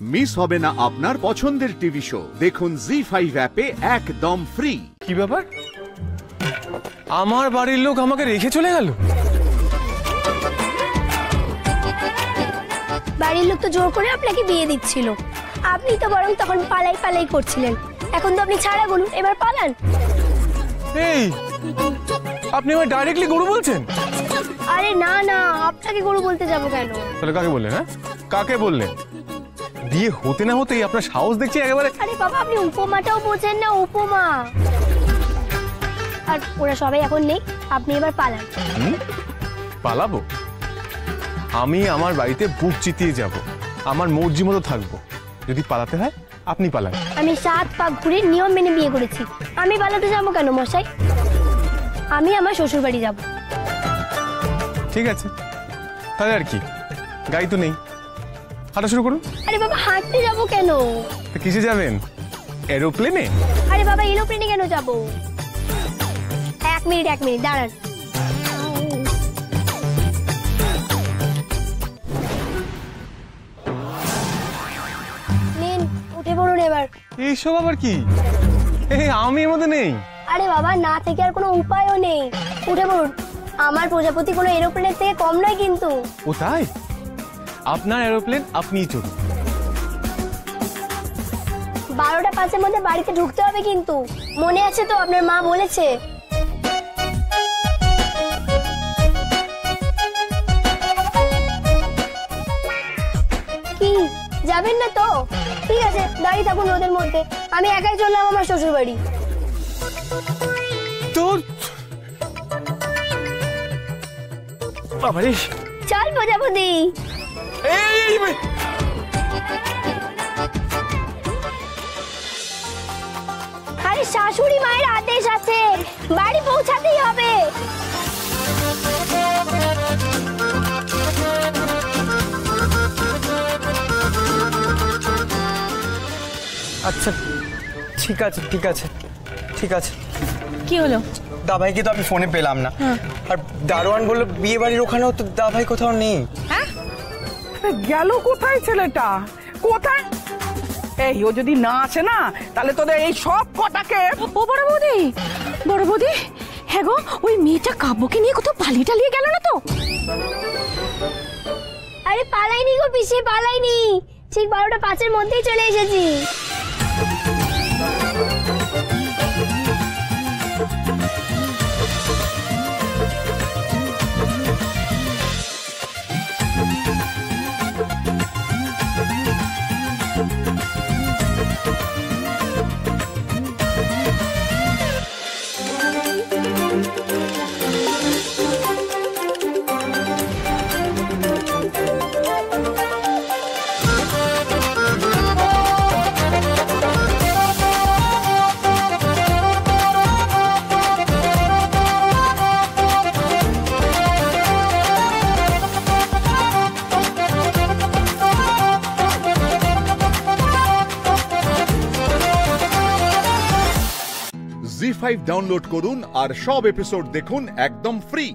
Miss হবে না আপনার পছন্দের টিভি শো। দেখুন জি5 অ্যাপে একদম ফ্রি। কি ব্যাপার, আমার বাড়ির লোক আমাকে রেখে চলে গেল? বাড়ির লোক তো জোর করে আপনাকে বিয়ে দিচ্ছিল, আপনি তো বরং তখন পালাই পালাই করছিলেন। এখন তো আপনি ছাড়া বলুন, এবার পালান। এই, আপনি আমার ডাইরেক্টলি গরু বলছেন? আরে না না, আপনাকে গরু বলতে যাবো কেন? তাহলে কাকে বললেন? হ্যাঁ, কাকে বললেন? বিয়ে হতে না হতেই আপনার সাহস দেখছি একেবারে। আরে বাবা, আপনি উপমাটাও বোঝেন না, উপমা। আর ওরা সবাই এখন নেই, আপনি এবার পালান। পালাবো? আমি আমার বাড়িতে বুক চিতিয়ে যাব, আমার মর্জি মতো থাকবো। যদি পালাতে হয় আপনি পালান। আমি 7 পাক ঘুরে নিয়ম মেনে বিয়ে করেছি, আমি পালাতে যাবো কেন মশাই? আমি আমার শ্বশুর বাড়ি যাবো। ঠিক আছে, তাহলে আর কি, গাড়ি তো নেই, হাঁটা শুরু করুন। আরে বাবা, হাঁটতে যাবো কেন? কিসে যাবেন? এরোপ্লেনে? আরে বাবা, এরোপ্লেনে কেন যাবো? এক মিনিট দাঁড়ান। নিন, উঠে পড়ুন এবার। এইসব আবার কি? আমি এর মধ্যে নেই। আরে বাবা, না থেকে আর কোনো উপায়ও নেই, উঠে পড়ুন। আমার প্রজাপতি কোনো এরোপ্লেনের থেকে কম নয় কিন্তু। ও তাই? আপনার এরোপ্লেন আপনিই চলুন। 12টা 5-এর মধ্যে বাড়িতে ঢুকতে হবে কিন্তু, মনে আছে তো? আপনার মা বলেছে। কি, যাবেন না তো? ঠিক আছে, দাঁড়িয়ে থাকুন রোদের মধ্যে, আমি একাই চললাম আমার শ্বশুর বাড়ি। তোর বাবারে, চল প্রজাপতি। আরে শাশুড়ি মায়ের আদেশ আছে, বাড়ি পৌঁছাতেই হবে। আচ্ছা ঠিক আছে ঠিক আছে ঠিক আছে। কি হলো? দাভাইকে তো আমি ফোনে পেলাম না, আর দারোয়ান বললো বিয়ে বাড়ির ওখানেও তো দাভাই কোথাও নেই। হ্যাঁ, গেল কোথায় ছেলেটা? কোথায়? এই, ও যদি না আসে না, তাহলে তোদের এই সব কটাকে। ও বড় বৌদি, হ্যাঁ গো, ওই মেয়েটা কাব্যকে নিয়ে কোথাও পালিয়ে টালিয়ে গেল না তো? আরে পালাইনি গো পিসি, পালাইনি, ঠিক 12টা 5-এর মধ্যেই চলে এসেছি। জি5 ডাউনলোড করুন আর সব এপিসোড দেখুন একদম ফ্রি।